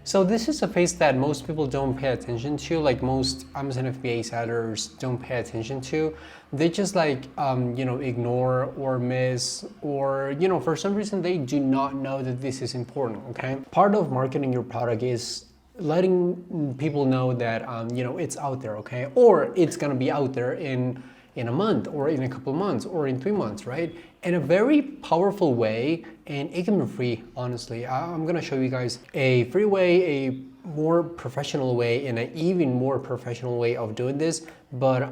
So this is a phase that most people don't pay attention to, like most Amazon FBA sellers don't pay attention to. They just like, ignore or miss, or, for some reason they do not know that this is important, okay? Part of marketing your product is letting people know that, it's out there, okay? Or it's gonna be out there in a month or in a couple of months or in 3 months, right? In a very powerful way, and it can be free, honestly. I'm gonna show you guys a free way, a more professional way, and an even more professional way of doing this, but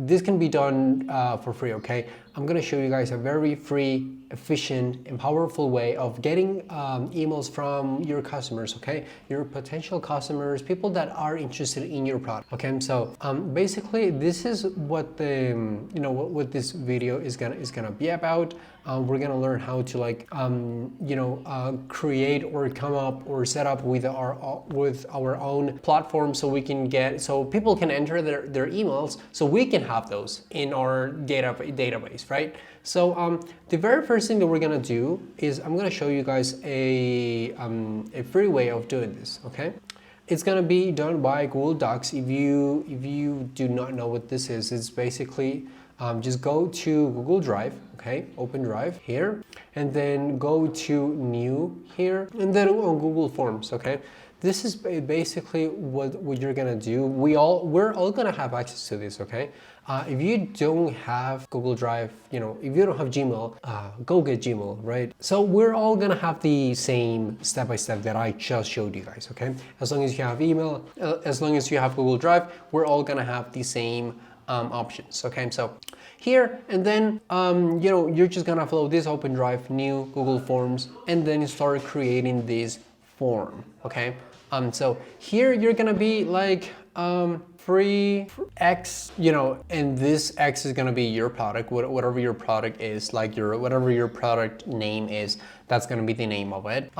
this can be done for free, okay? I'm gonna show you guys a very free, efficient, and powerful way of getting emails from your customers, okay? Your potential customers, people that are interested in your product, okay? So basically, this is what the what this video is gonna be about. We're gonna learn how to like create or come up or set up with our own platform, so people can enter their emails, so we can have those in our database, right? So the very first thing that we're gonna do is I'm gonna show you guys a free way of doing this, okay? It's gonna be done by Google Docs. If you do not know what this is, it's basically just go to Google Drive, okay? Open Drive here, and then go to New here, and then on Google Forms, okay? This is basically what you're gonna do. We're all gonna have access to this, okay? If you don't have Google Drive, if you don't have Gmail, go get Gmail, right? So we're all gonna have the same step-by-step that I just showed you guys, okay? As long as you have email, as long as you have Google Drive, we're all gonna have the same options, okay? So here, and then you're just gonna follow this Open Drive, New, Google Forms, and then you start creating this form, okay? So here you're gonna be like free X, and this X is gonna be your product, whatever your product is, like whatever your product name is, that's gonna be the name of it.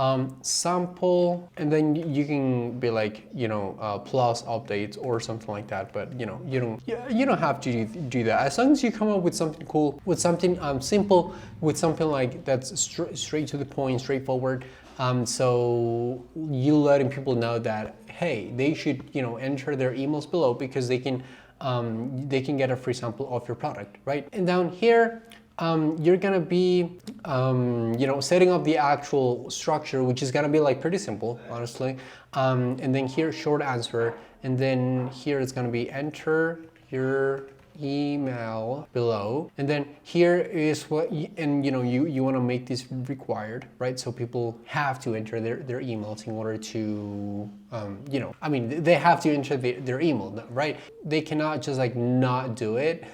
Sample, and then you can be like, plus updates or something like that, but you don't have to do that. As long as you come up with something cool, with something simple, with something like that's straight to the point, straightforward. So you letting people know that, hey, they should enter their emails below, because they can get a free sample of your product, right? And down here you're gonna be setting up the actual structure, which is gonna be like pretty simple, honestly. And then here, short answer, and then here it's gonna be enter your email below, and then here is what you want to make this required, right? So people have to enter their emails in order to they have to enter their email, right? They cannot just like not do it.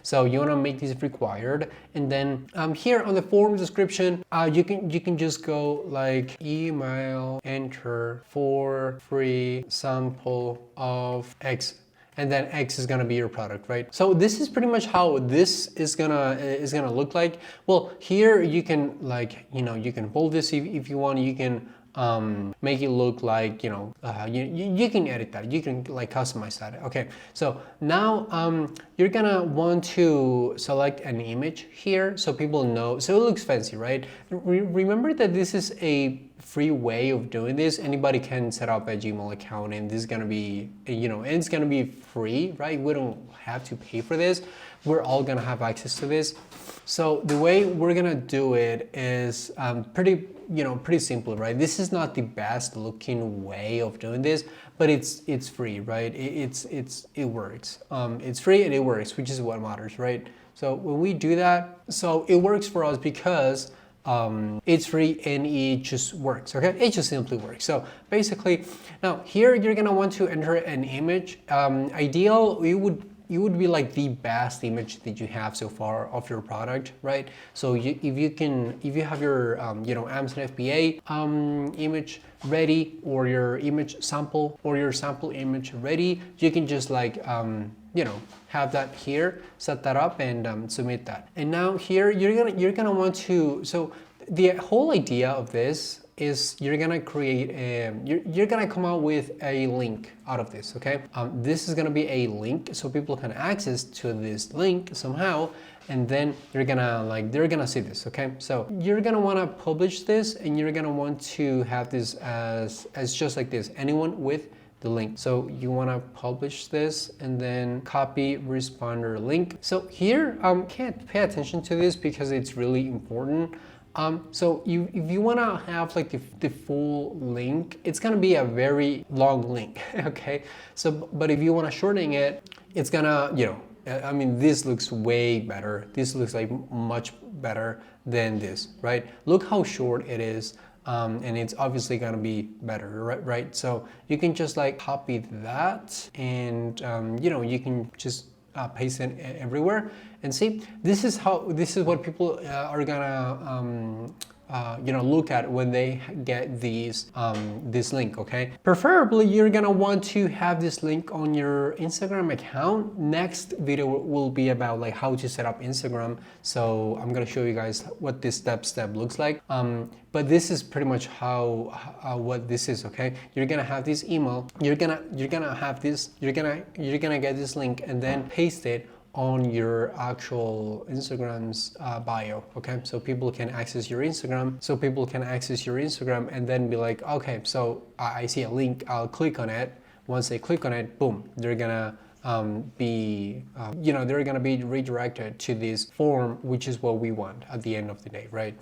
So you want to make this required, and then here on the form description, you can just go like email enter for free sample of X, and then X is gonna be your product, right? So this is pretty much how this is gonna look like. Well, here you can you can bold this if you want. You can make it look like you can edit that. You can like customize that. Okay. So now you're gonna want to select an image here so people know. So it looks fancy, right? Remember that this is a free way of doing this. Anybody can set up a Gmail account, and this is gonna be it's gonna be free, right? We don't have to pay for this. We're all gonna have access to this. So the way we're gonna do it is pretty simple, right? This is not the best looking way of doing this, but it's free, right? It works. It's free and it works, which is what matters, right? So when we do that, so it works for us because it's free and it just works, okay? It just simply works. So basically, now here you're gonna want to enter an image. Ideal, it would be like the best image that you have so far of your product, right? So if you have your Amazon FBA image ready, or your image sample, or your sample image ready, you can just like have that here, set that up, and submit that. And now here you're gonna want to. So the whole idea of this is you're gonna create you're gonna come out with a link out of this, okay? This is gonna be a link so people can access to this link somehow, and then they're gonna see this, okay? So you're gonna wanna publish this, and you're gonna want to have this as just like this, anyone with the link. So you want to publish this and then copy responder link. So here, can't pay attention to this because it's really important. So if you want to have like the full link, it's going to be a very long link, okay? So, but if you want to shorten it, it's gonna, I mean, this looks way better. This looks like much better than this, right? Look how short it is. And it's obviously gonna be better, right? So you can just like copy that, and you can just paste it everywhere, and see, this is what people are gonna look at when they get this link, okay? Preferably, you're gonna want to have this link on your Instagram account. Next video will be about like how to set up Instagram. So I'm gonna show you guys what this step looks like. But this is pretty much what this is, okay? You're gonna have this email. You're gonna get this link and then paste it on your actual Instagram's bio, okay? So people can access your Instagram. And then be like, okay, so I see a link, I'll click on it. Once they click on it, boom, they're gonna be redirected to this form, which is what we want at the end of the day, right?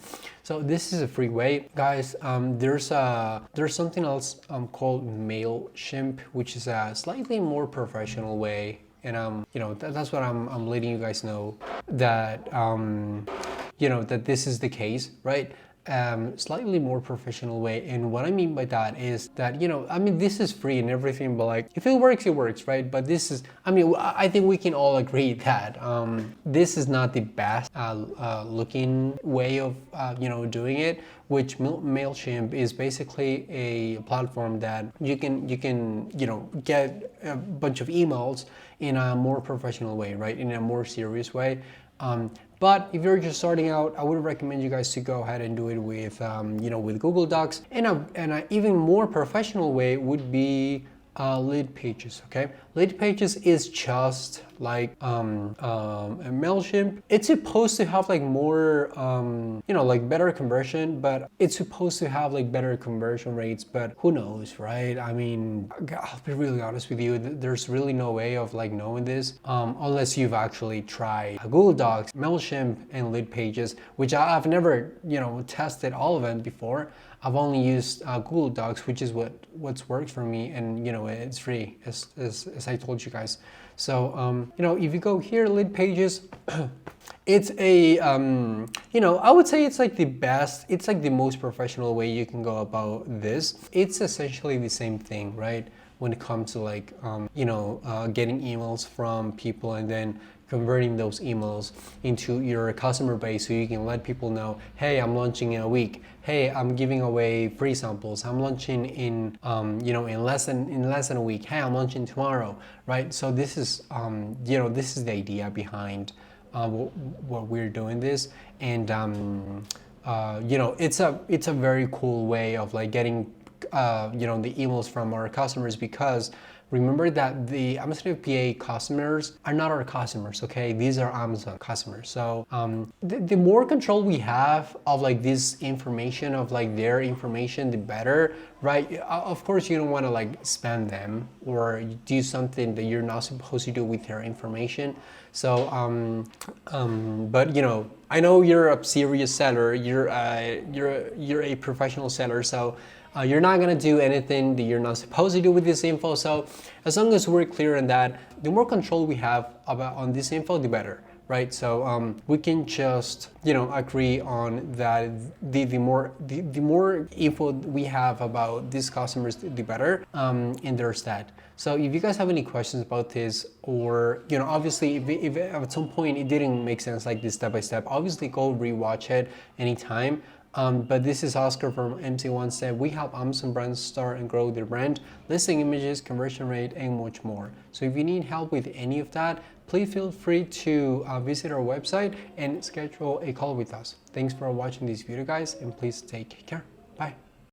So this is a free way, guys. There's something else called MailChimp, which is a slightly more professional way. And that's what I'm letting you guys know, that that this is the case, right? Slightly more professional way. And what I mean by that is that, I mean, this is free and everything, but like, if it works, right? But this is, I think we can all agree that this is not the best looking way of doing it, which MailChimp is basically a platform that you can get a bunch of emails in a more professional way, right? In a more serious way. But if you're just starting out, I would recommend you guys to go ahead and do it with, with Google Docs. And an even more professional way would be Leadpages, okay? Leadpages is just like a MailChimp. It's supposed to have like more, like better conversion, but it's supposed to have like better conversion rates, but who knows, right? I mean, I'll be really honest with you, there's really no way of like knowing this unless you've actually tried Google Docs, MailChimp, and Leadpages, which I've never, tested all of them before. I've only used Google Docs, which is what's worked for me, and it's free, as I told you guys. So if you go here, Leadpages, it's a I would say it's like the best, it's like the most professional way you can go about this. It's essentially the same thing, right? When it comes to like getting emails from people and then converting those emails into your customer base, so you can let people know, hey, I'm launching in a week. Hey, I'm giving away free samples. I'm launching in in less than a week. Hey, I'm launching tomorrow, right? So this is this is the idea behind what we're doing this, and it's a very cool way of like getting the emails from our customers, because remember that the Amazon FBA customers are not our customers, okay? These are Amazon customers. So the more control we have of like this information, of like their information, the better, right? Of course, you don't want to like spam them or do something that you're not supposed to do with their information. So, but I know you're a serious seller. You're a professional seller. So. You're not gonna do anything that you're not supposed to do with this info. So as long as we're clear on that, the more control we have on this info, the better, right? So we can just agree on that. The more info we have about these customers, the better. And there's that. So if you guys have any questions about this, or obviously if at some point it didn't make sense like this step by step, obviously go rewatch it anytime. But this is Oscar from MC1 Step. We help Amazon brands start and grow their brand, listing images, conversion rate, and much more. So if you need help with any of that, please feel free to visit our website and schedule a call with us. Thanks for watching this video, guys, and please take care. Bye.